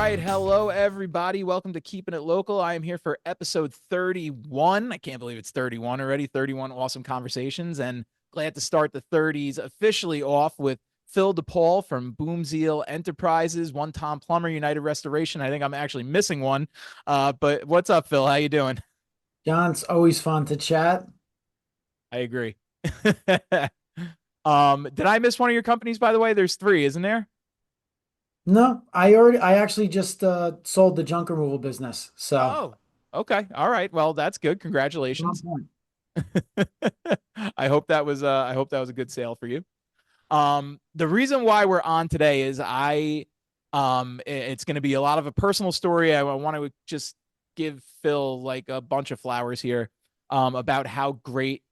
right. Hello, everybody. Welcome to Keeping It Local. I am here for episode 31. I can't believe it's 31 already. 31 awesome conversations, and glad to start the 30s officially off with Phil DePaul from Boom Zeal Enterprises, One Tom Plumber, United Restoration. I think I'm actually missing one. But what's up, Phil? How you doing? John, it's always fun to chat. I agree. Did I miss one of your companies, by the way? There's three, isn't there? No, I actually just sold the junk removal business. So, Oh, okay. All right. Well, that's good. I'm on Congratulations. point. I hope that was a good sale for you. The reason why we're on today is it's going to be a lot of a personal story. I want to just give Phil like a bunch of flowers here, about how great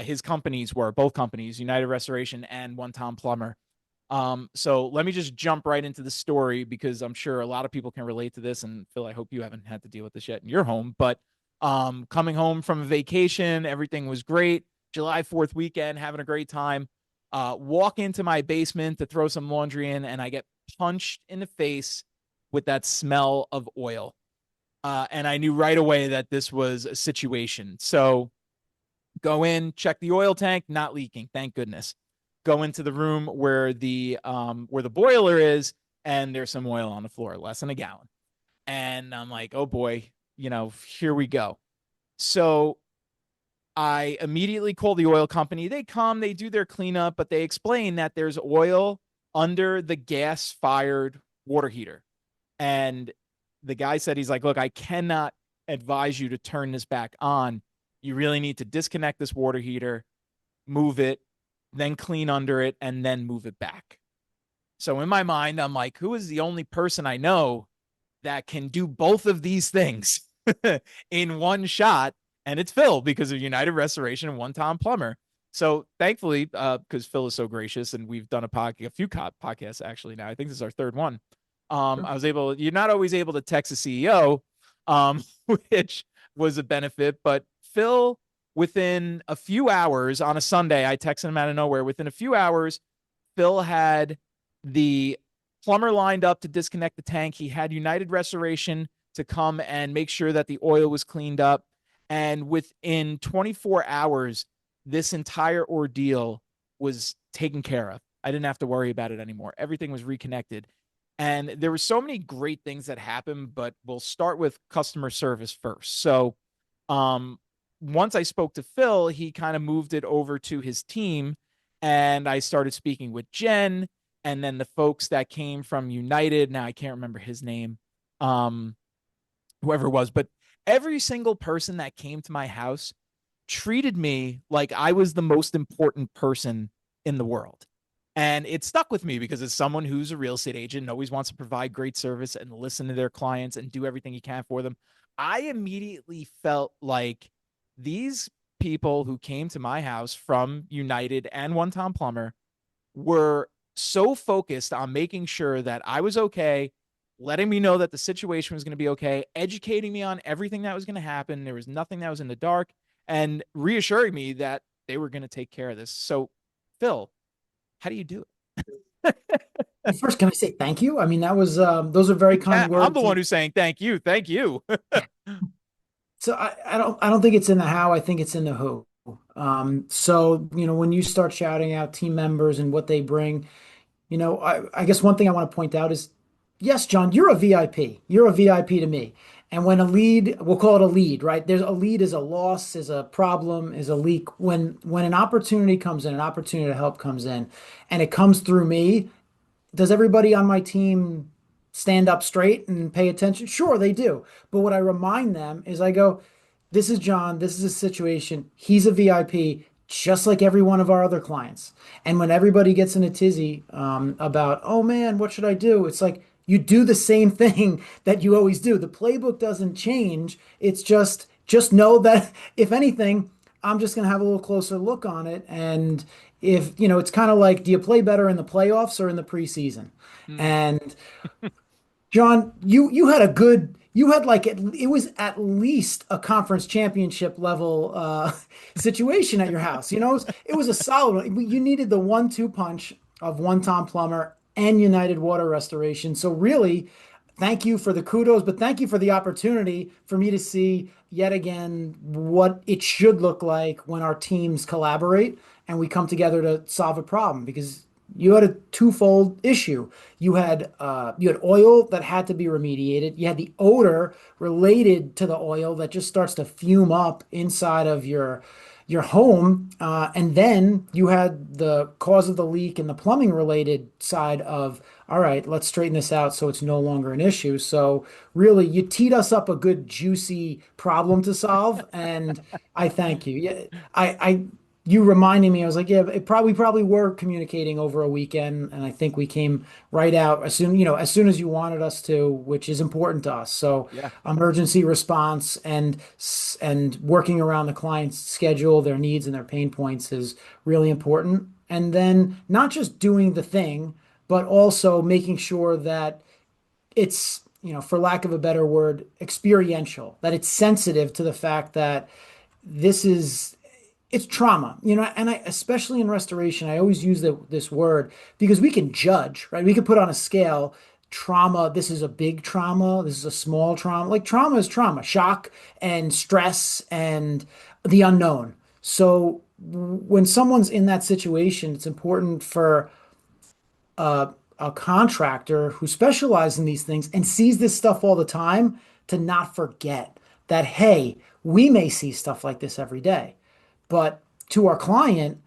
his companies were, both companies, United Restoration and One Tom Plumber. So let me just jump right into the story because I'm sure a lot of people can relate to this. And Phil, I hope you haven't had to deal with this yet in your home, but coming home from a vacation, everything was great. July 4th weekend, having a great time. Walk into my basement to throw some laundry in, and I get punched in the face with that smell of oil. And I knew right away that this was a situation. So go in, check the oil tank, not leaking, thank goodness. Go into the room where the boiler is, and there's some oil on the floor, less than a gallon. And I'm like, oh boy, here we go. So I immediately call the oil company. They come, they do their cleanup, but they explain that there's oil under the gas fired water heater. And the guy said, he's like, look, I cannot advise you to turn this back on. You really need to disconnect this water heater, move it, then clean under it, and then move it back. So in my mind, I'm like, who is the only person I know that can do both of these things in one shot? And it's Phil because of United Restoration and One Tom Plumber. So thankfully, because Phil is so gracious, and we've done a few podcasts actually now. I think this is our third one. Sure. I was able. You're not always able to text a CEO, which was a benefit. But Phil, within a few hours on a Sunday, I texted him out of nowhere. Within a few hours, Phil had the plumber lined up to disconnect the tank. He had United Restoration to come and make sure that the oil was cleaned up. And within 24 hours, this entire ordeal was taken care of. I didn't have to worry about it anymore. Everything was reconnected. And there were so many great things that happened, but we'll start with customer service first. So, um, once I spoke to Phil, he kind of moved it over to his team, and I started speaking with Jen, and then the folks that came from United. Now I can't remember his name, um, whoever it was, but every single person that came to my house treated me like I was the most important person in the world. And it stuck with me because as someone who's a real estate agent and always wants to provide great service and listen to their clients and do everything he can for them, I immediately felt like these people who came to my house from United and One Tom Plumber were so focused on making sure that I was okay, letting me know that the situation was going to be okay, educating me on everything that was going to happen. There was nothing that was in the dark, and reassuring me that they were going to take care of this. So, Phil, how do you do it? Well, first, can I say thank you? I mean, that was those are very kind I'm the words. one who's saying thank you. Thank you. So I don't think it's in the how, I think it's in the who. So when you start shouting out team members and what they bring, I guess one thing I want to point out is, yes, John, you're a VIP. You're a VIP to me. And when a lead, we'll call it a lead, right? There's a lead is a loss, is a problem, is a leak. When an opportunity comes in, an opportunity to help comes in, and it comes through me, does everybody on my team stand up straight and pay attention? Sure, they do. But what I remind them is I go, this is John, this is a situation. He's a VIP, just like every one of our other clients. And when everybody gets in a tizzy about, oh man, what should I do? It's like you do the same thing that you always do. The playbook doesn't change. It's just know that if anything, I'm just going to have a little closer look on it. And if, it's kind of like, do you play better in the playoffs or in the preseason? Hmm. And John, you had like it was at least a conference championship level situation at your house. It was a solid one. You needed the 1-2 punch of One Tom Plumber and United Water Restoration. So really, thank you for the kudos, but thank you for the opportunity for me to see yet again what it should look like when our teams collaborate and we come together to solve a problem. Because you had a twofold issue. You had oil that had to be remediated. You had the odor related to the oil that just starts to fume up inside of your home, and then you had the cause of the leak and the plumbing related side of, all right, let's straighten this out so it's no longer an issue. So really, you teed us up a good, juicy problem to solve, and I thank you. Yeah, you reminding me. I was like, yeah, we probably were communicating over a weekend, and I think we came right out as soon as you wanted us to, which is important to us. So Yeah. emergency response and working around the client's schedule, their needs and their pain points is really important. And then not just doing the thing, but also making sure that it's, for lack of a better word, experiential, that it's sensitive to the fact that this is it's trauma, and I, especially in restoration, I always use this word because we can judge, right? We can put on a scale trauma. This is a big trauma. This is a small trauma. Like trauma is trauma, shock and stress and the unknown. So when someone's in that situation, it's important for a contractor who specializes in these things and sees this stuff all the time to not forget that, hey, we may see stuff like this every day. But to our client,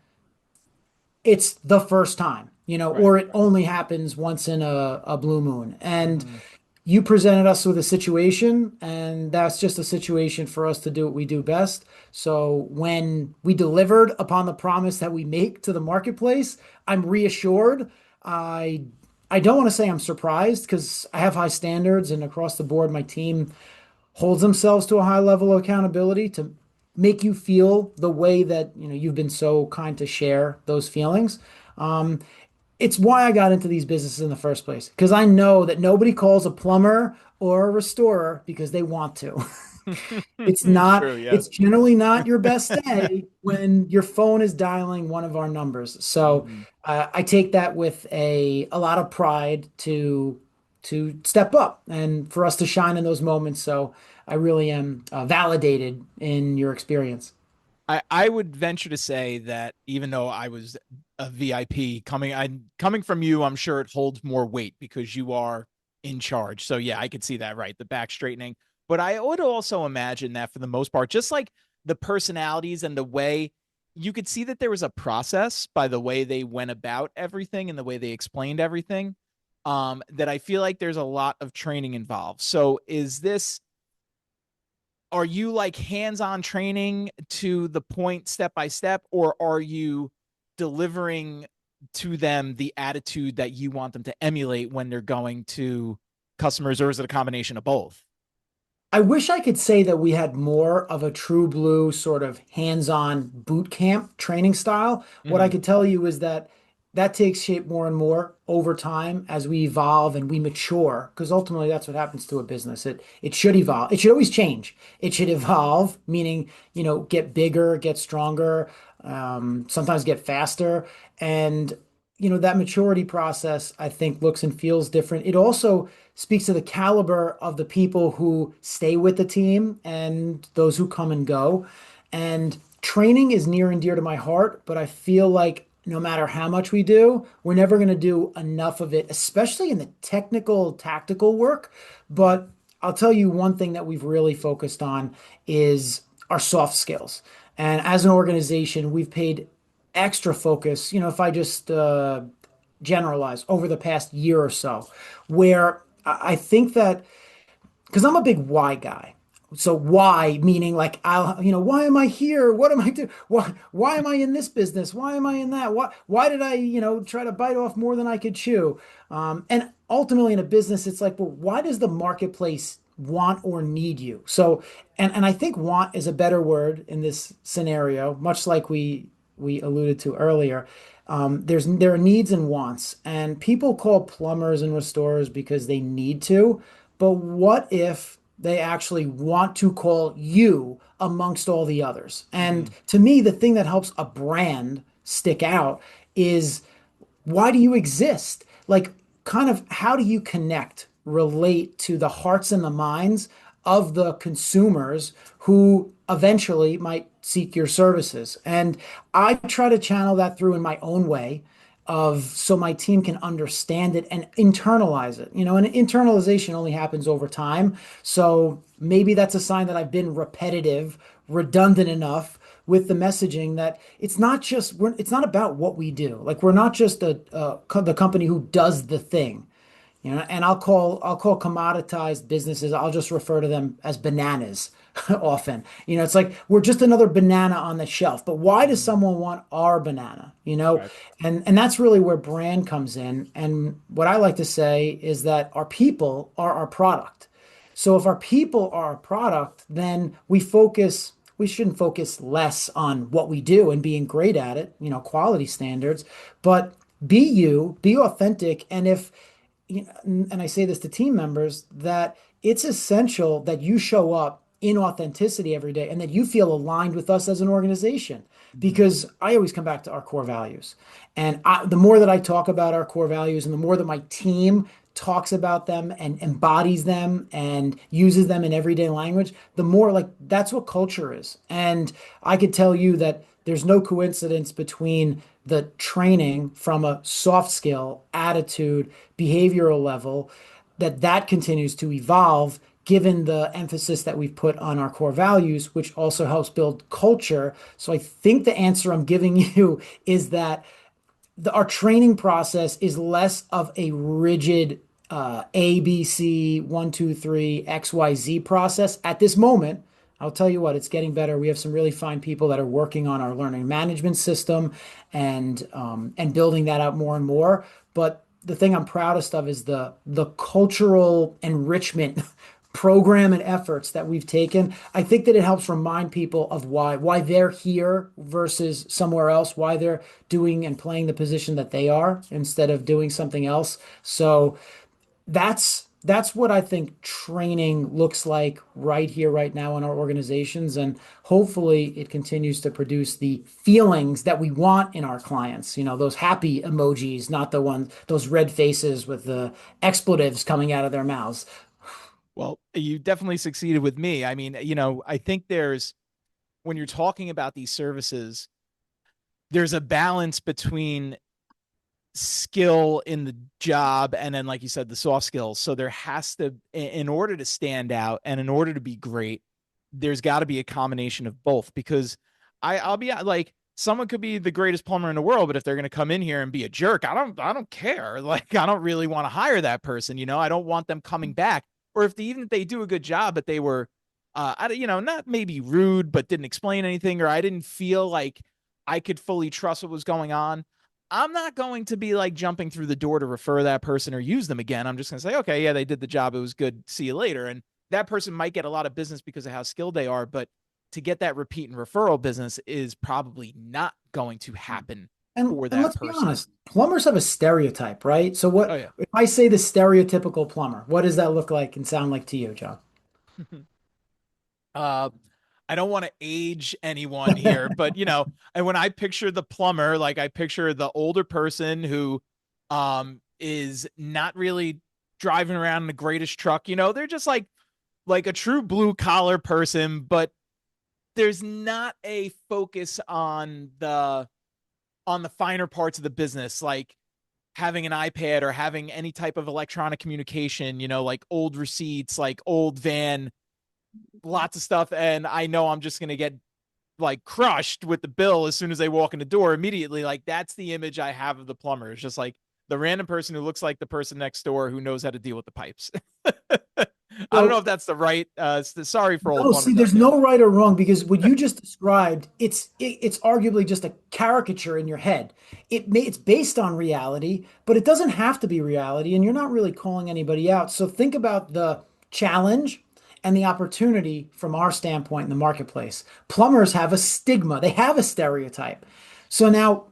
it's the first time, Right. or it only happens once in a blue moon. And Mhm. you presented us with a situation, and that's just a situation for us to do what we do best. So when we delivered upon the promise that we make to the marketplace, I'm reassured. I I don't want to say I'm surprised because I have high standards, and across the board, my team holds themselves to a high level of accountability to make you feel the way that you've been so kind to share those feelings. Um, it's why I got into these businesses in the first place because I know that nobody calls a plumber or a restorer because they want to. It's true. It's Yes. generally not your best day when your phone is dialing one of our numbers. So Mhm. I take that with a lot of pride to step up and for us to shine in those moments. So I really am validated in your experience. I would venture to say that even though I was a VIP coming from you, I'm sure it holds more weight because you are in charge. So yeah, I could see that, right? The back straightening. But I would also imagine that for the most part, just like the personalities and the way you could see that there was a process by the way they went about everything and the way they explained everything. That I feel like there's a lot of training involved. So is this are you like hands-on training to the point step by step, or are you delivering to them the attitude that you want them to emulate when they're going to customers, or is it a combination of both? I wish I could say that we had more of a true blue sort of hands-on boot camp training style. What I Mm-hmm. could tell you is that that takes shape more and more over time as we evolve and we mature, because ultimately that's what happens to a business. It should evolve. It should always change. It should evolve, meaning, get bigger, get stronger, sometimes get faster. And that maturity process, I think, looks and feels different. It also speaks to the caliber of the people who stay with the team and those who come and go. And training is near and dear to my heart, but I feel like no matter how much we do, we're never going to do enough of it, especially in the technical, tactical work. But I'll tell you one thing that we've really focused on is our soft skills. And as an organization, we've paid extra focus, if I just generalize over the past year or so, where I think that because I'm a big why guy. So why meaning like why am I here? What am I doing? Why am I in this business? Why am I in that? Why did I, try to bite off more than I could chew? And ultimately in a business, it's like, well, why does the marketplace want or need you? So, and I think want is a better word in this scenario, much like we alluded to earlier. There are needs and wants, and people call plumbers and restorers because they need to. But what if they actually want to call you amongst all the others? And Mm-hmm. to me, the thing that helps a brand stick out is why do you exist? Like, kind of, how do you connect relate to the hearts and the minds of the consumers who eventually might seek your services. And I try to channel that through in my own way of so my team can understand it and internalize it. And internalization only happens over time. So maybe that's a sign that I've been repetitive, redundant enough with the messaging that it's not about what we do. Like we're not just the company who does the thing. And I'll call commoditized businesses, I'll just refer to them as bananas often. It's like we're just another banana on the shelf. But why does Mhm. someone want our banana? Right. And that's really where brand comes in. And what I like to say is that our people are our product. So if our people are our product, then we shouldn't focus less on what we do and being great at it, quality standards, but be you, be authentic. And if and I say this to team members, that it's essential that you show up in authenticity every day and that you feel aligned with us as an organization. Mhm. Because I always come back to our core values. And the more that I talk about our core values and the more that my team talks about them and embodies them and uses them in everyday language, the more like that's what culture is. And I could tell you that there's no coincidence between the training from a soft skill, attitude, behavioral level, that continues to evolve given the emphasis that we've put on our core values, which also helps build culture. So I think the answer I'm giving you is that our training process is less of a rigid ABC 1, 2, 3 XYZ process at this moment. I'll tell you what, it's getting better. We have some really fine people that are working on our learning management system and building that out more and more. But the thing I'm proudest of is the cultural enrichment program and efforts that we've taken. I think that it helps remind people of why they're here versus somewhere else, why they're doing and playing the position that they are instead of doing something else. So that's what I think training looks like right here, right now in our organizations. And hopefully it continues to produce the feelings that we want in our clients. Those happy emojis, not those red faces with the expletives coming out of their mouths. Well, you definitely succeeded with me. I mean, I think when you're talking about these services, there's a balance between skill in the job and then, like you said, the soft skills. So there has to, in order to stand out and in order to be great, there's got to be a combination of both. Because I'll be like, someone could be the greatest plumber in the world, but if they're going to come in here and be a jerk, I don't care. Like, I don't really want to hire that person. I don't want them coming back. Or if even if they do a good job, but they were, not maybe rude, but didn't explain anything, or I didn't feel like I could fully trust what was going on. I'm not going to be like jumping through the door to refer that person or use them again. I'm just going to say, okay, yeah, they did the job. It was good. See you later. And that person might get a lot of business because of how skilled they are, but to get that repeat and referral business is probably not going to happen And for and that let's be person. honest, plumbers have a stereotype, right? So Oh what yeah. if I say the stereotypical plumber? What does that look like and sound like to you, John? uh, I don't want to age anyone here, but and when I picture the plumber, like I picture the older person who is not really driving around in the greatest truck. They're just like a true blue collar person, but there's not a focus on the finer parts of the business, like having an iPad or having any type of electronic communication, like old receipts, like old van, lots of stuff. And I know I'm just going to get like crushed with the bill as soon as they walk in the door immediately. Like that's the image I have of the plumber. It's just like the random person who looks like the person next door who knows how to deal with the pipes. I don't know So if that's the right. Sorry for all the no, see, plumbers out there's there. no right or wrong because what you just described, it's arguably just a caricature in your head. It's based on reality, but it doesn't have to be reality, and you're not really calling anybody out. So think about the challenge and the opportunity from our standpoint in the marketplace. Plumbers have a stigma, they have a stereotype. So now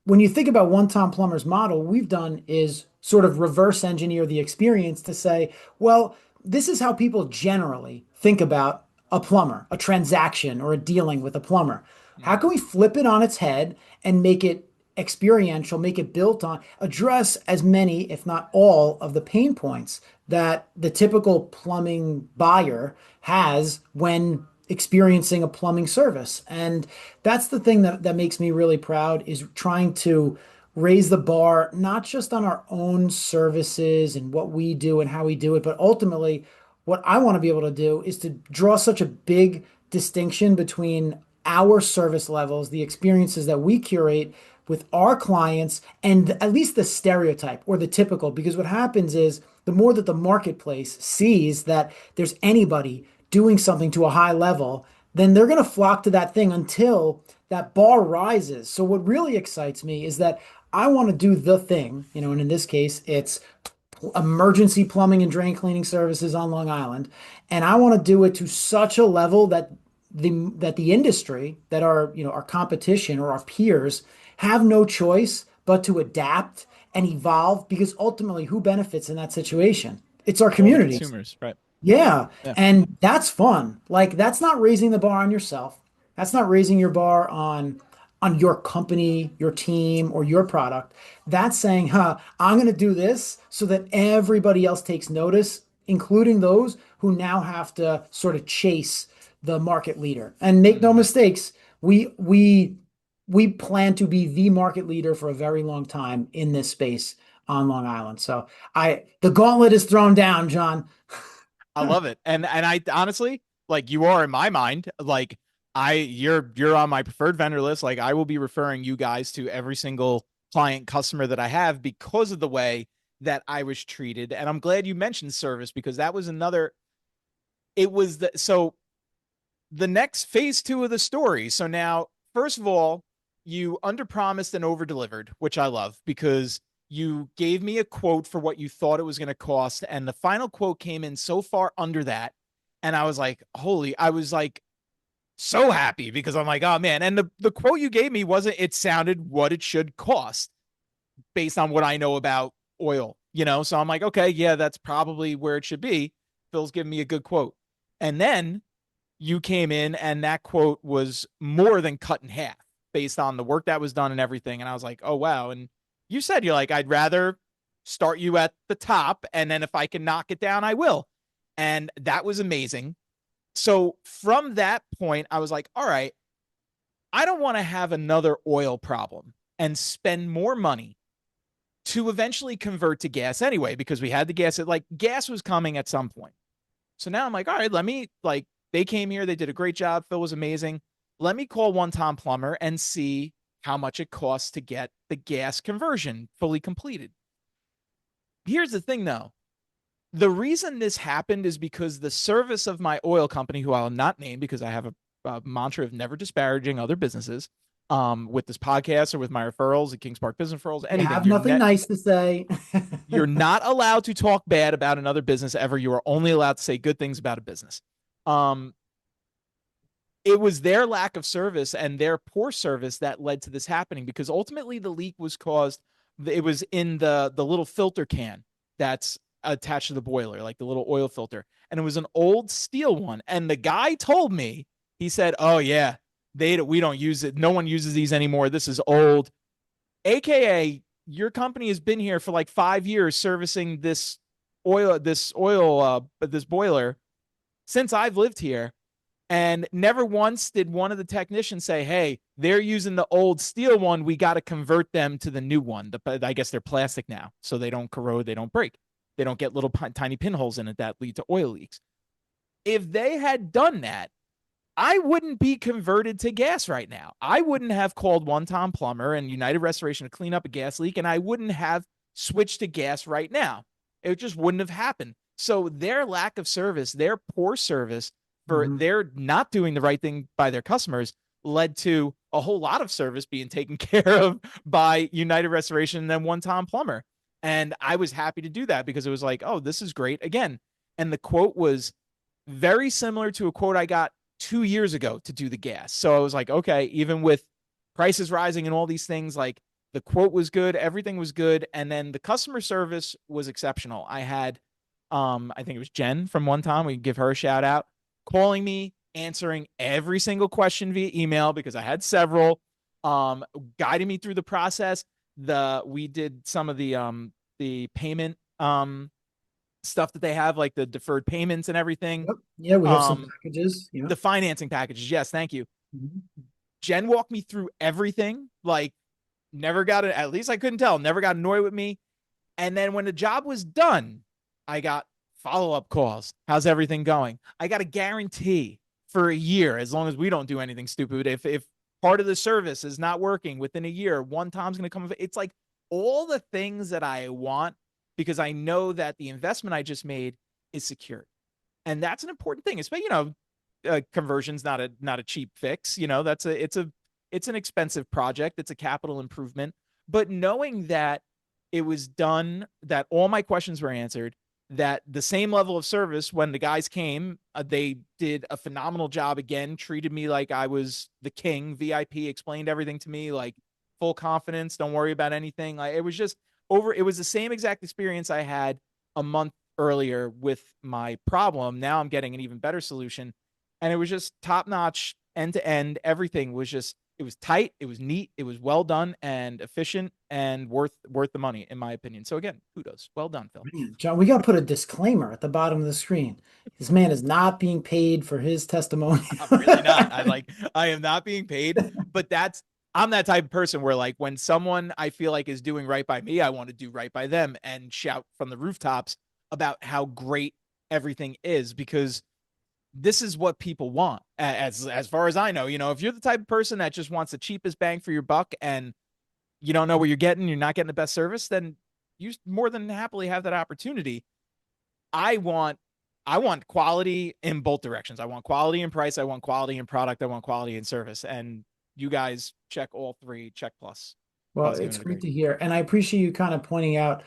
when you think about One Tom Plumber's model, what we've done is sort of reverse engineer the experience to say, well, this is how people generally think about a plumber, a transaction, or a dealing with a plumber. How Mhm. can we flip it on its head and make it experiential, make it built on, address as many, if not all, of the pain points that the typical plumbing buyer has when experiencing a plumbing service. And that's the thing that makes me really proud is trying to raise the bar, not just on our own services and what we do and how we do it, but ultimately what I want to be able to do is to draw such a big distinction between our service levels, the experiences that we curate with our clients, and at least the stereotype or the typical. Because what happens is the more that the marketplace sees that there's anybody doing something to a high level, then they're going to flock to that thing until that bar rises. So what really excites me is that I want to do the thing, and in this case, it's emergency plumbing and drain cleaning services on Long Island, and I want to do it to such a level that the industry, that our competition or our peers have no choice but to adapt and evolve, because ultimately who benefits in that situation? It's our All the communities. consumers, right? Yeah. Yeah. And that's fun. Like that's not raising the bar on yourself. That's not raising your bar on your company, your team, or your product. That's saying, I'm going to do this so that everybody else takes notice, including those who now have to sort of chase the market leader. And make no Mhm. mistakes, we plan to be the market leader for a very long time in this space on Long Island. So the gauntlet is thrown down, John. I love it. And I honestly, like you are in my mind, like you're on my preferred vendor list. Like I will be referring you guys to every single client customer that I have because of the way that I was treated. And I'm glad you mentioned service because that was another it was the next phase two of the story. So now, first of all, you underpromised and overdelivered, which I love because you gave me a quote for what you thought it was going to cost, and the final quote came in so far under that, and I was like, holy! I was like so happy because I'm like, oh man! And the quote you gave me wasn't. It sounded what it should cost based on what I know about oil, So I'm like, okay, yeah, that's probably where it should be. Phil's giving me a good quote, and then you came in and that quote was more than cut in half based on the work that was done and everything. And I was like, oh, wow. And you said, you're like, I'd rather start you at the top. And then if I can knock it down, I will. And that was amazing. So from that point, I was like, all right, I don't want to have another oil problem and spend more money to eventually convert to gas anyway, because we had the gas, like gas was coming at some point. So now I'm like, all right, let me like they came here, they did a great job. Phil was amazing. Let me call One Tom Plumber and see how much it costs to get the gas conversion fully completed. Here's the thing though. The reason this happened is because the service of my oil company, who I'll not name because I have a mantra of never disparaging other businesses, with this podcast or with my referrals at Kings Park Business Referrals, You anything. have nothing nice to say. You're not allowed to talk bad about another business ever. You are only allowed to say good things about a business. Um, it was their lack of service and their poor service that led to this happening because ultimately the leak was caused. It was in the little filter can that's attached to the boiler, like the little oil filter, and it was an old steel one. And the guy told me, he said, "Oh yeah, we don't use it. No one uses these anymore. This is old." AKA, your company has been here for like 5 years servicing this boiler since I've lived here. And never once did one of the technicians say, hey, they're using the old steel one. We got to convert them to the new one. I guess they're plastic now, so they don't corrode, they don't break. They don't get little tiny pinholes in it that lead to oil leaks. If they had done that, I wouldn't be converted to gas right now. I wouldn't have called One Tom Plumber and United Restoration to clean up a gas leak, and I wouldn't have switched to gas right now. It just wouldn't have happened. So their lack of service, their poor service for Mhm. their not doing the right thing by their customers led to a whole lot of service being taken care of by United Restoration and then One Tom Plumber. And I was happy to do that because it was like, oh, this is great. Again, and the quote was very similar to a quote I got 2 years ago to do the gas. So I was like, okay, even with prices rising and all these things, like the quote was good, everything was good, and then the customer service was exceptional. I had, I think it was Jen from One Time. We can give her a shout out, calling me, answering every single question via email because I had several. um, guided me through the process. We did some of the payment stuff that they have, like the deferred payments and everything. Yep. Yeah, we have some Um, packages. Yeah. the financing packages. Yes, thank you. Mhm. Jen walked me through everything. Like, never got it. At least I couldn't tell. Never got annoyed with me. And then when the job was done, I got follow up calls. How's everything going? I got a guarantee for a year, as long as we don't do anything stupid. If part of the service is not working within a year, One Tom's going to come. It's like all the things that I want, because I know that the investment I just made is secured, and that's an important thing. Especially, conversion's not a cheap fix. That's it's an expensive project. It's a capital improvement. But knowing that it was done, that all my questions were answered, that the same level of service when the guys came, they did a phenomenal job again, treated me like I was the king, VIP, explained everything to me, like full confidence, don't worry about anything. Like, it was just it was the same exact experience I had a month earlier with my problem. Now I'm getting an even better solution. And it was just top notch, end to end. Everything was just, it was tight, it was neat, it was well done and efficient and worth the money, in my opinion. So again, kudos. Well done, Phil. Man, John, we got to put a disclaimer at the bottom of the screen. This man is not being paid for his testimony. I'm really not. I am not being paid, but I'm that type of person where, like, when someone I feel like is doing right by me, I want to do right by them and shout from the rooftops about how great everything is, because this is what people want. As far as I know, if you're the type of person that just wants the cheapest bang for your buck and you don't know what you're not getting the best service, then you more than happily have that opportunity. I want I want quality in both directions. I want quality in price, I want quality in product, I want quality in service. And you guys check all three, check plus. I Well, was giving it's it a great grade. to hear. And I appreciate you kind of pointing out,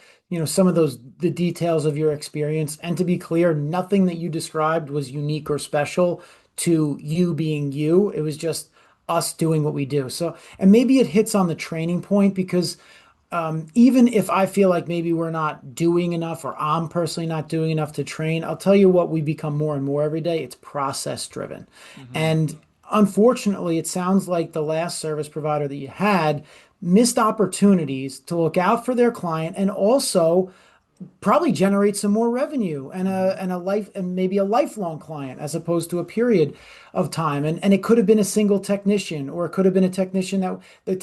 some of the details of your experience. And to be clear, nothing that you described was unique or special to you being you. It was just us doing what we do. So, and maybe it hits on the training point because even if I feel like maybe we're not doing enough or I'm personally not doing enough to train, I'll tell you what we become more and more every day. It's process driven. Mm-hmm. And unfortunately, it sounds like the last service provider that you had missed opportunities to look out for their client and also probably generate some more revenue and Mm-hmm. a life and maybe a lifelong client as opposed to a period of time. And it could have been a single technician, or it could have been a technician that it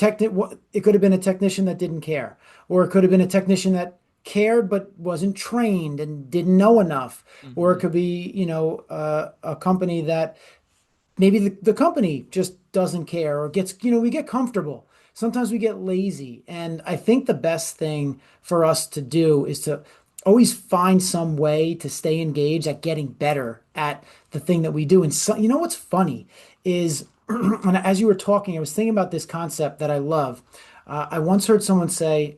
could have been a technician that didn't care, or it could have been a technician that cared but wasn't trained and didn't know enough, or it Mm-hmm. could be, a company that maybe the company just doesn't care or gets, we get comfortable. Sometimes we get lazy. And I think the best thing for us to do is to always find some way to stay engaged at getting better at the thing that we do. And so, what's funny is, and as you were talking, I was thinking about this concept that I love. I once heard someone say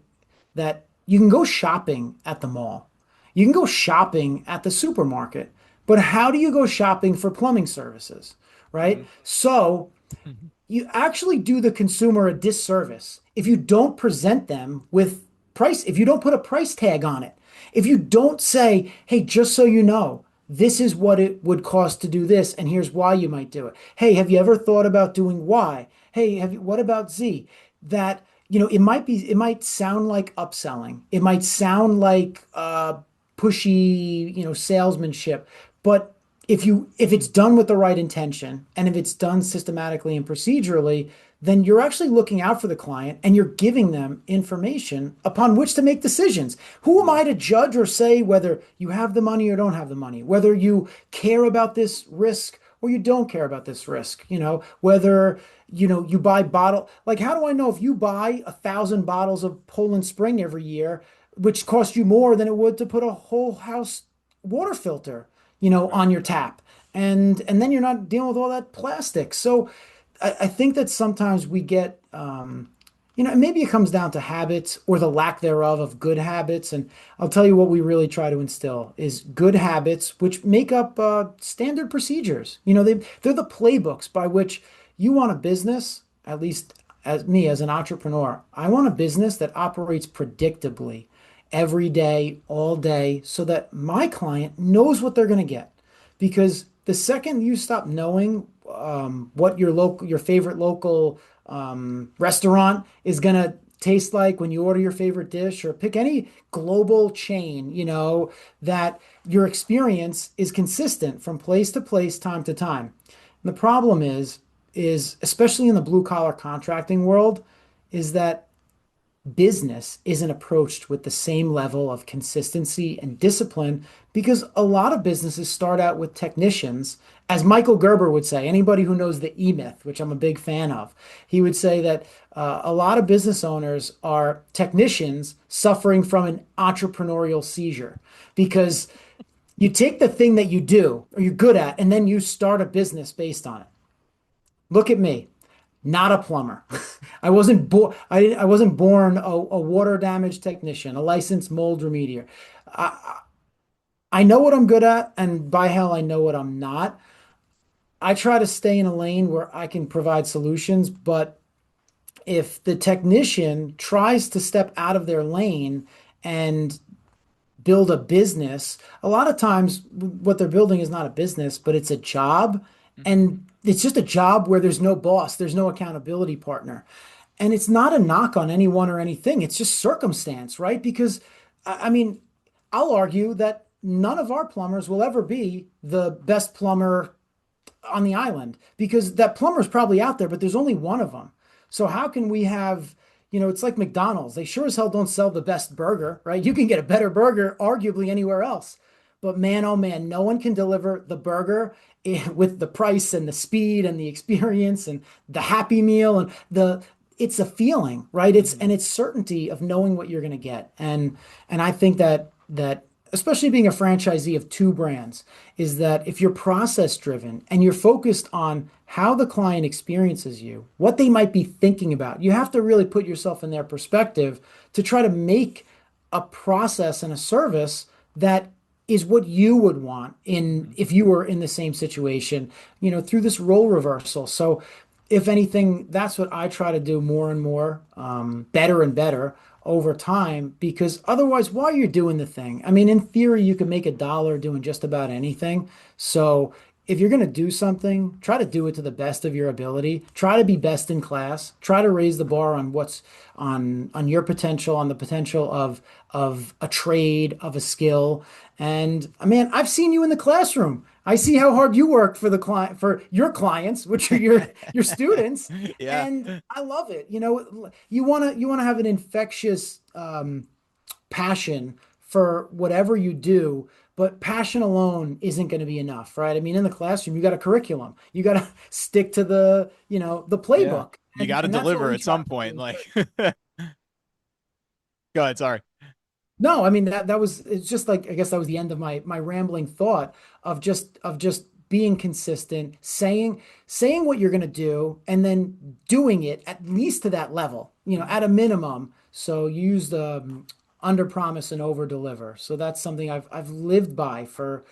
that you can go shopping at the mall, you can go shopping at the supermarket, but how do you go shopping for plumbing services? Right? So Mm-hmm. you actually do the consumer a disservice if you don't present them with price, if you don't put a price tag on it, if you don't say, hey, just so you know, this is what it would cost to do this, and here's why you might do it. Hey, have you ever thought about doing Y? Hey, what about Z? That, it might sound like upselling. It might sound like pushy, salesmanship, but if it's done with the right intention and if it's done systematically and procedurally, then you're actually looking out for the client and you're giving them information upon which to make decisions. Who am Yeah. I to judge or say whether you have the money or don't have the money, whether you care about this risk or you don't care about this risk, whether you buy bottle, like how do I know if you buy 1,000 bottles of Poland Spring every year, which costs you more than it would to put a whole house water filter, Right. on your tap. And then you're not dealing with all that plastic. So I think that sometimes we get maybe it comes down to habits or the lack thereof of good habits. And I'll tell you what we really try to instill is good habits, which make up standard procedures. They're the playbooks by which you want a business, at least as me as an entrepreneur, I want a business that operates predictably every day, all day, so that my client knows what they're going to get. Because the second you stop knowing what your favorite local restaurant is going to taste like when you order your favorite dish, or pick any global chain, that your experience is consistent from place to place, time to time. And the problem is especially in the blue collar contracting world, is that business isn't approached with the same level of consistency and discipline, because a lot of businesses start out with technicians. As Michael Gerber would say, anybody who knows the E-Myth, which I'm a big fan of, he would say that a lot of business owners are technicians suffering from an entrepreneurial seizure, because you take the thing that you do or you're good at and then you start a business based on it. Look at me, not a plumber. I wasn't born a water damage technician, a licensed mold remediator. I, I know what I'm good at, and by hell, I know what I'm not. I try to stay in a lane where I can provide solutions, but if the technician tries to step out of their lane and build a business, a lot of times what they're building is not a business, but it's a job. Hmm. And it's just a job where there's no boss, there's no accountability partner. And it's not a knock on anyone or anything. It's just circumstance, right? Because I mean, I'll argue that none of our plumbers will ever be the best plumber on the island, because that plumber's probably out there, but there's only one of them. So how can we have, it's like McDonald's. They sure as hell don't sell the best burger, right? You can get a better burger arguably anywhere else. But man, oh man, no one can deliver the burger with the price and the speed and the experience and the Happy Meal and it's a feeling, right? Hmm. It's certainty of knowing what you're going to get. And I think that especially being a franchisee of two brands, is that if you're process driven and you're focused on how the client experiences you, what they might be thinking about, you have to really put yourself in their perspective to try to make a process and a service that is what you would want in Hmm. if you were in the same situation, through this role reversal. So if anything, that's what I try to do more and more, better and better over time, because otherwise, while you're doing the thing, I mean, in theory, you can make a dollar doing just about anything. So if you're going to do something, try to do it to the best of your ability. Try to be best in class. Try to raise the bar on what's on your potential, on the potential of a trade, of a skill. And man, I've seen you in the classroom. I see how hard you work for the client, for your clients, which are your students, Yeah. and I love it. You want to have an infectious passion for whatever you do, but passion alone isn't going to be enough, right? I mean, in the classroom, you got a curriculum. You got to stick to the Yeah. playbook, You and got to and that's what deliver we at try some to point. do. Like, go ahead. Sorry. No, I mean that was it's just like, I guess that was the end of my rambling thought of just being consistent, saying what you're going to do and then doing it at least to that level, Mhm. at a minimum. So you use the under promise and over deliver. So that's something I've lived by for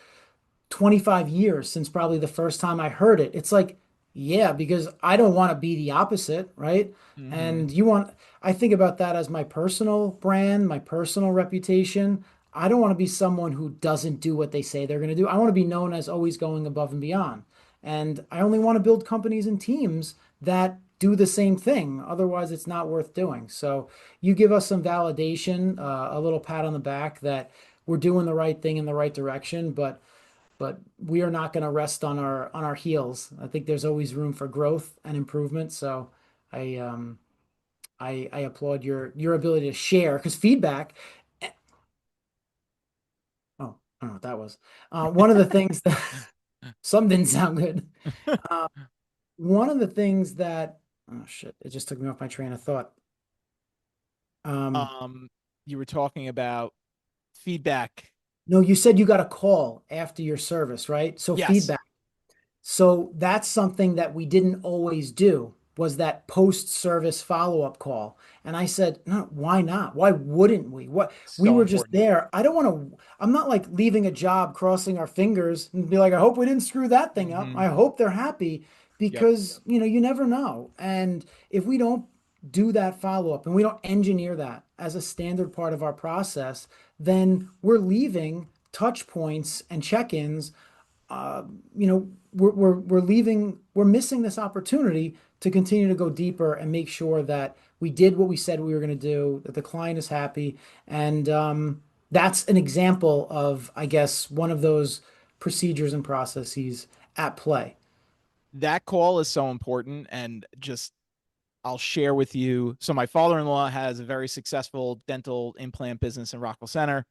25 years, since probably the first time I heard it. It's like, yeah, because I don't want to be the opposite, right? Mhm. And I think about that as my personal brand, my personal reputation. I don't want to be someone who doesn't do what they say they're going to do. I want to be known as always going above and beyond. And I only want to build companies and teams that do the same thing. Otherwise, it's not worth doing. So you give us some validation, a little pat on the back that we're doing the right thing in the right direction, but we are not going to rest on our heels. I think there's always room for growth and improvement. So I applaud your ability to share, because feedback. Oh, I don't know what that was. One of the things that some didn't sound good. Uh, one of the things that, oh shit, it just took me off my train of thought. Um, Um, you were talking about feedback. no, you said you got a call after your service, right? So Yes. feedback. So that's something that we didn't always do, was that post-service follow-up call. And I said, no, why not? Why wouldn't we? What we So were just important. there. I don't want to, I'm not like leaving a job, crossing our fingers and be like, I hope we didn't screw that thing up. Hmm. I hope they're happy, Yep. because, you never know. And if we don't do that follow-up and we don't engineer that as a standard part of our process, then we're leaving touch points and check-ins you know, we're missing this opportunity to continue to go deeper and make sure that we did what we said we were going to do, that the client is happy. And that's an example of, I guess, one of those procedures and processes at play. That call is so important. And just, I'll share with you. So my father-in-law has a very successful dental implant business in Rockville Center.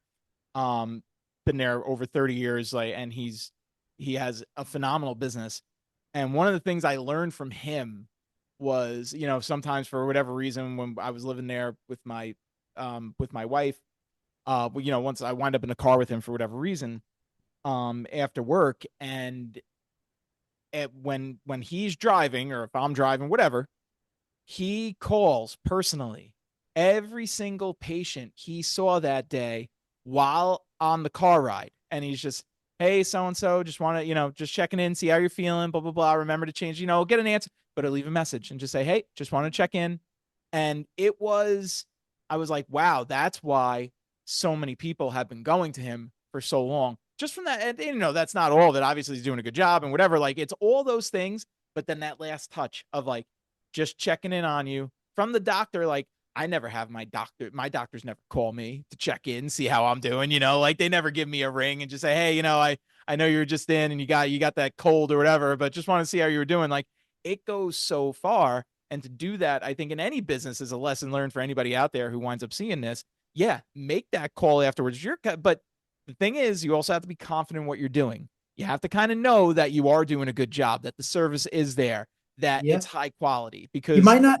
Um, been there over 30 years, like, and he has a phenomenal business. And one of the things I learned from him was, sometimes for whatever reason, when I was living there with my wife, once I wind up in a car with him for whatever reason, after work, and when he's driving, or if I'm driving, whatever, he calls personally every single patient he saw that day while on the car ride. And he's just, hey, so and so, just want to, just checking in, see how you're feeling, blah, blah, blah. Remember to change, get an answer, but I'll leave a message and just say, hey, just want to check in. And I was like, wow, that's why so many people have been going to him for so long. Just from that, and that's not all that. Obviously, he's doing a good job and whatever. Like, it's all those things, but then that last touch of like just checking in on you from the doctor. Like, I never have my doctors never call me to check in, see how I'm doing, like they never give me a ring and just say, hey, I know you're just in and you got that cold or whatever, but just want to see how you were doing. Like, it goes so far. And to do that, I think in any business is a lesson learned for anybody out there who winds up seeing this. Yeah, make that call afterwards. But the thing is, you also have to be confident in what you're doing. You have to kind of know that you are doing a good job, that the service is there, that Yeah. it's high quality, You because might not,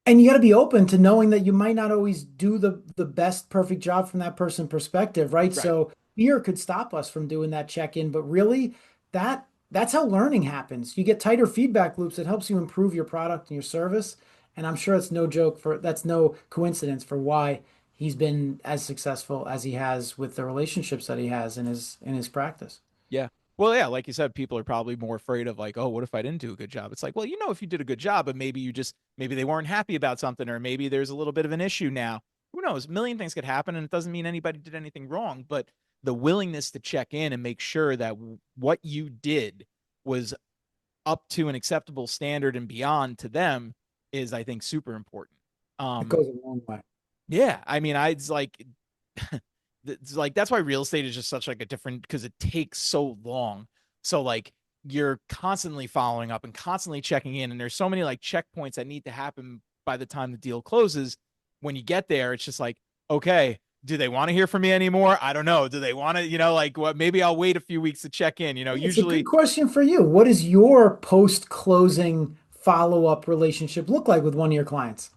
and you got to be open to knowing that you might not always do the best perfect job from that person perspective, right? right. So fear could stop us from doing that check-in, but really that's how learning happens. You get tighter feedback loops. It helps you improve your product and your service. And I'm sure it's no joke for that's no coincidence for why he's been as successful as he has with the relationships that he has in his practice. Yeah. Well, yeah, like you said, people are probably more afraid of like, oh, what if I didn't do a good job? It's like, well, if you did a good job, but maybe they weren't happy about something, or maybe there's a little bit of an issue now. Who knows? A million things could happen, and it doesn't mean anybody did anything wrong. But the willingness to check in and make sure that what you did was up to an acceptable standard and beyond to them is, I think, super important. It Um, goes a long way. yeah, I mean, it's like it's like that's why real estate is just such like a different, because it takes so long. So like you're constantly following up and constantly checking in, and there's so many like checkpoints that need to happen by the time the deal closes. When you get there, it's just like, okay, do they want to hear from me anymore? I don't know. Do they want to, like, what? Maybe I'll wait a few weeks to check in. It's a good Usually question for you. What does your post-closing follow-up relationship look like with one of your clients?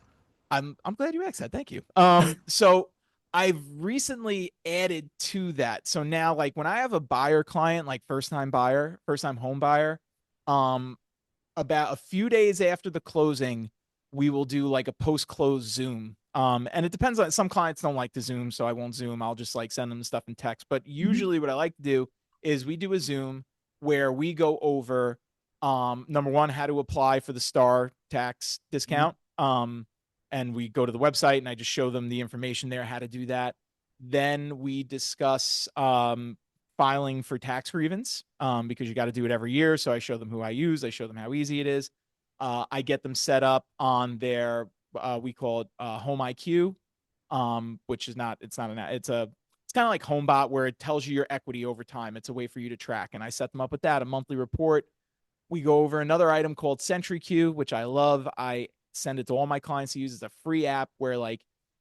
I'm glad you asked that. Thank you. So I've recently added to that. So now, like, when I have a buyer client, like first time buyer, first time home buyer, um, about a few days after the closing, we will do like a post close Zoom. And it depends on, some clients don't like to Zoom, so I won't Zoom. I'll just like send them stuff in text. But Mhm. usually what I like to do is we do a Zoom where we go over, number one, how to apply for the star tax Mhm. discount. And we go to the website and I just show them the information there, how to do that. Then we discuss filing for tax grievance, because you got to do it every year. So I show them who I use. I show them how easy it is. I get them set up on their, we call it Home IQ, which is not, it's not an, it's kind of like HomeBot, where it tells you your equity over time. It's a way for you to track. And I set them up with that, a monthly report. We go over another item called SentryQ, which I love. I send it to all my clients to use. It's a free app where like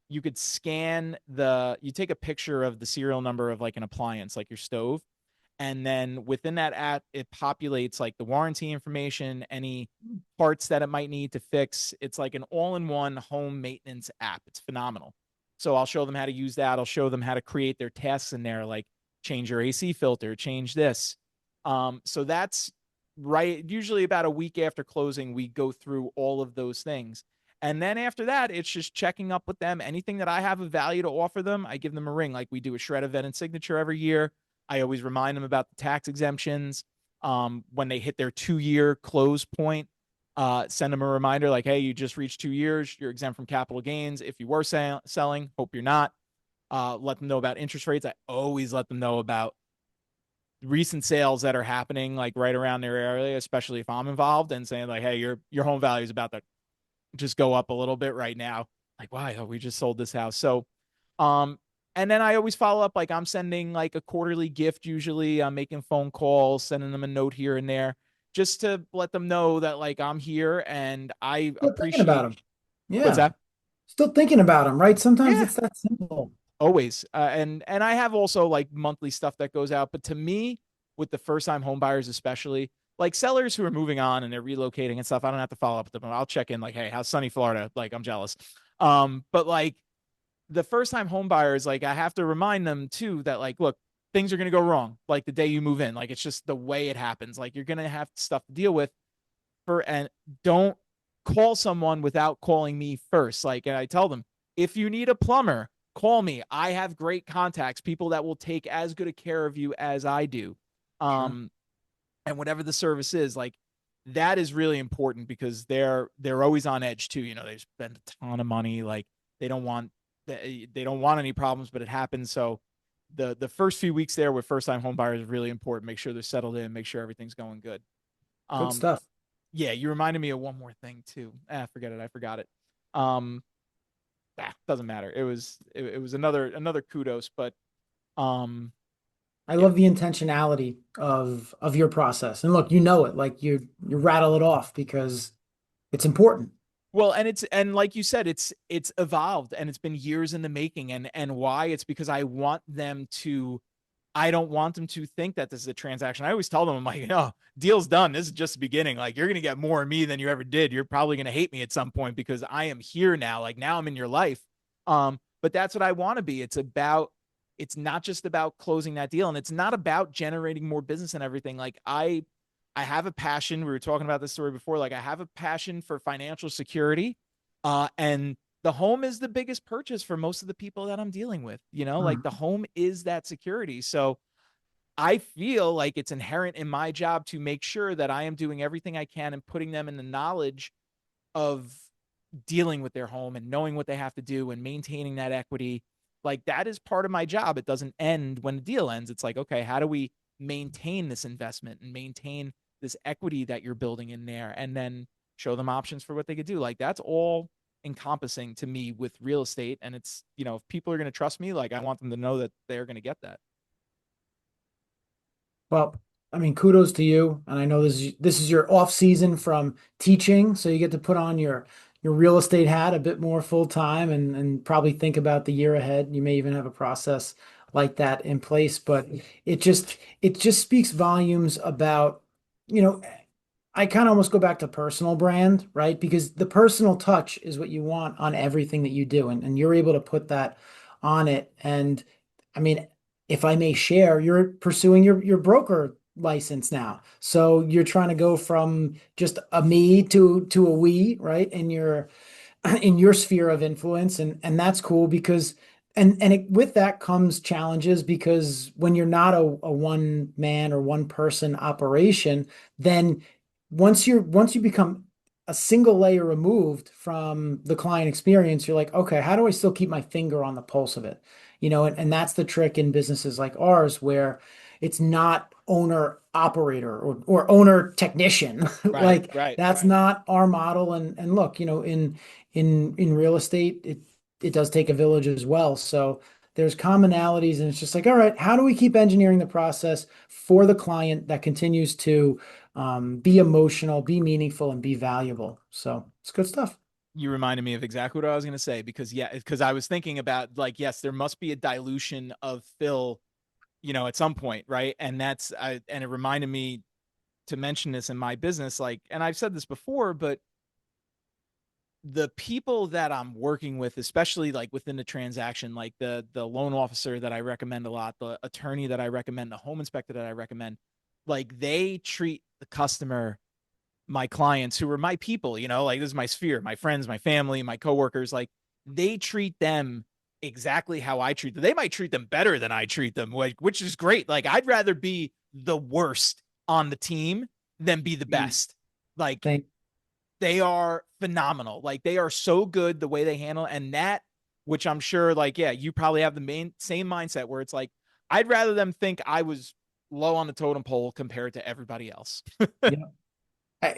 you could you take a picture of the serial number of like an appliance, like your stove, and then within that app it populates like the warranty information, any parts that it might need to fix. It's like an all-in-one home maintenance app. It's phenomenal. So I'll show them how to use that. I'll show them how to create their tasks in there, like change your AC filter, change this. So that's right, usually about a week after closing we go through all of those things. And then after that, it's just checking up with them. Anything that I have of value to offer them, I give them a ring. Like we do a shred event and signature every year. I always remind them about the tax exemptions. When they hit their 2 year close point, send them a reminder like, hey, you just reached 2 years. You're exempt from capital gains. If you were selling, hope you're not. Let them know about interest rates. I always let them know about recent sales that are happening like right around their area, especially if I'm involved, and saying like, hey, your home value is about to just go up a little bit right now. Like, why? Oh, we just sold this house. So, um, and then I always follow up. Like, I'm sending like a quarterly gift. Usually, I'm making phone calls, sending them a note here and there, just to let them know that like I'm here and I Still thinking about appreciate. them. What's Yeah. that? Still thinking about them, right? Sometimes Yeah, it's that simple. always. And I have also like monthly stuff that goes out. But to me, with the first time home buyers, especially like sellers who are moving on and they're relocating and stuff, I don't have to follow up with them. I'll check in like, hey, how's sunny Florida? Like, I'm jealous. But like the first time home buyers, like I have to remind them too that like, look, things are gonna go wrong. Like the day you move in, like it's just the way it happens. Like you're gonna have stuff to deal with and don't call someone without calling me first. Like, and I tell them, if you need a plumber, call me. I have great contacts, people that will take as good a care of you as I do. Sure. Um, and whatever the service is, like that is really important because they're always on edge too. You know, they spend a ton of money. Like they don't want they don't want any problems, but it happens. So the first few weeks there with first time home buyers is really important. Make sure they're settled in, make sure everything's going good. Good Um, stuff. yeah, you reminded me of one more thing too. Forget it. I forgot it. Um, doesn't matter. It was another kudos, but um, I yeah. love the intentionality of your process. And look, you know it, like you rattle it off because it's important. Well, and it's and like you said, it's evolved and it's been years in the making. And why? It's because I don't want them to think that this is a transaction. I always tell them, I'm like, deal's done. This is just the beginning. Like you're gonna get more of me than you ever did. You're probably gonna hate me at some point because I am here now. Like now I'm in your life. But that's what I want to be. It's not just about closing that deal, and it's not about generating more business and everything. Like I have a passion. We were talking about this story before. Like I have a passion for financial security. And the home is the biggest purchase for most of the people that I'm dealing with. You know, like the Mm. home is that security. So I feel like it's inherent in my job to make sure that I am doing everything I can and putting them in the knowledge of dealing with their home and knowing what they have to do and maintaining that equity. Like that is part of my job. It doesn't end when the deal ends. It's like, okay, how do we maintain this investment and maintain this equity that you're building in there and then show them options for what they could do? Like that's all encompassing to me with real estate. And it's, if people are going to trust me, like I want them to know that they're going to get that. Well, I mean, kudos to you. And I know this is your off season from teaching, so you get to put on your real estate hat a bit more full time and probably think about the year ahead. You may even have a process like that in place, but it just speaks volumes about, you know, I kind of almost go back to personal brand, right? Because the personal touch is what you want on everything that you do. And you're able to put that on it. And I mean, if I may share, you're pursuing your broker license now. So you're trying to go from just a me to a we, right? And you're in your sphere of influence, and that's cool because with that comes challenges because when you're not a one man or one person operation, then once you become a single layer removed from the client experience, you're like, okay, how do I still keep my finger on the pulse of it? And that's the trick in businesses like ours where it's not owner operator or owner technician. Right, Like right. that's not our model. And look, in real estate, it does take a village as well. So there's commonalities, and it's just like, all right, how do we keep engineering the process for the client that continues to be emotional, be meaningful, and be valuable? So it's good stuff. You reminded me of exactly what I was going to say because I was thinking about like, yes, there must be a dilution of Phil, at some point, right? And it reminded me to mention this in my business, like, and I've said this before, but the people that I'm working with, especially like within the transaction, like the loan officer that I recommend a lot, the attorney that I recommend, the home inspector that I recommend, like they treat the customer, my clients who are my people, like this is my sphere, my friends, my family, my coworkers, like they treat them exactly how I treat them. They might treat them better than I treat them, which is great. Like I'd rather be the worst on the team than be the Mm. best. Like Thank they are phenomenal. Like they are so good the way they handle and that, which I'm sure, like, yeah, you probably have the same mindset where it's like, I'd rather them think I was low on the totem pole compared to everybody else. Yeah. I,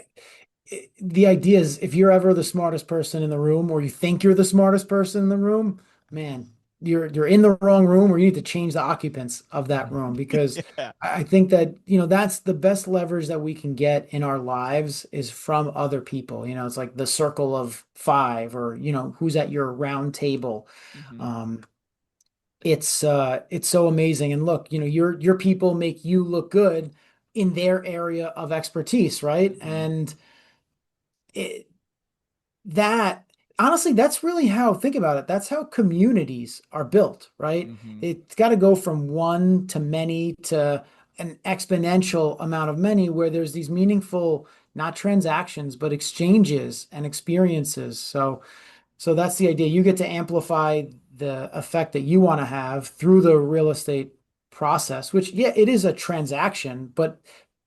the idea is if you're ever the smartest person in the room or you think you're the smartest person in the room, man, you're in the wrong room or you need to change the occupants of that room because Yeah. I think that, that's the best leverage that we can get in our lives is from other people. It's like the circle of five or, who's at your round table. Hmm. Um, it's so amazing. And look, your people make you look good in their area of expertise, right? Hmm. And it, that honestly, that's really how, think about it. That's how communities are built, right? Hmm. It's got to go from one to many to an exponential amount of many where there's these meaningful, not transactions, but exchanges and experiences. So that's the idea. You get to amplify the effect that you want to have through the real estate process, which, yeah, it is a transaction, but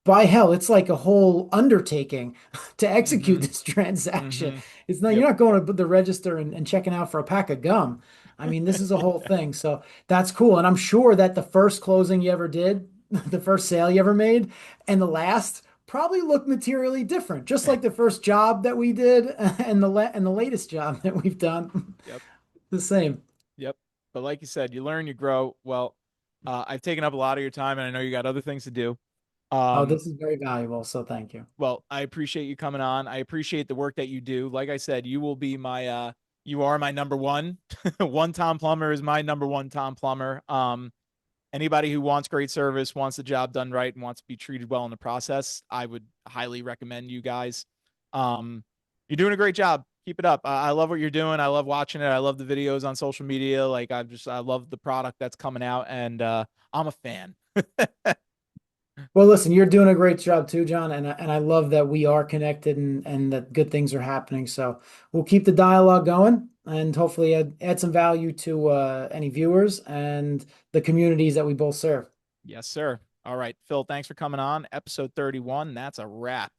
by hell, it's like a whole undertaking to execute Hmm. this transaction. Hmm. It's not, Yep. you're not going to the register and checking out for a pack of gum. I mean, this is a whole thing. So that's cool. And I'm sure that the first closing you ever did, the first sale you ever made, and the last probably look materially different, just like the first job that we did and the latest job that we've done. Yep. The same. Yep. But like you said, you learn, you grow. Well, I've taken up a lot of your time, and I know you got other things to do. Oh, Um, this is very valuable, so thank you. well, I appreciate you coming on. I appreciate the work that you do. Like I said, you will be my you are my number one. One Tom Plumber is my number one Tom Plumber. Anybody who wants great service, wants the job done right, and wants to be treated well in the process, I would highly recommend you guys. Um, you're doing a great job. Keep it up. I love what you're doing. I love watching it. I love the videos on social media. Like I love the product that's coming out, and I'm a fan. Well, listen, you're doing a great job too, John, and I love that we are connected and that good things are happening. So we'll keep the dialogue going and hopefully add some value to any viewers and the communities that we both serve. Yes, sir. All right, Phil, thanks for coming on. Episode 31. That's a wrap.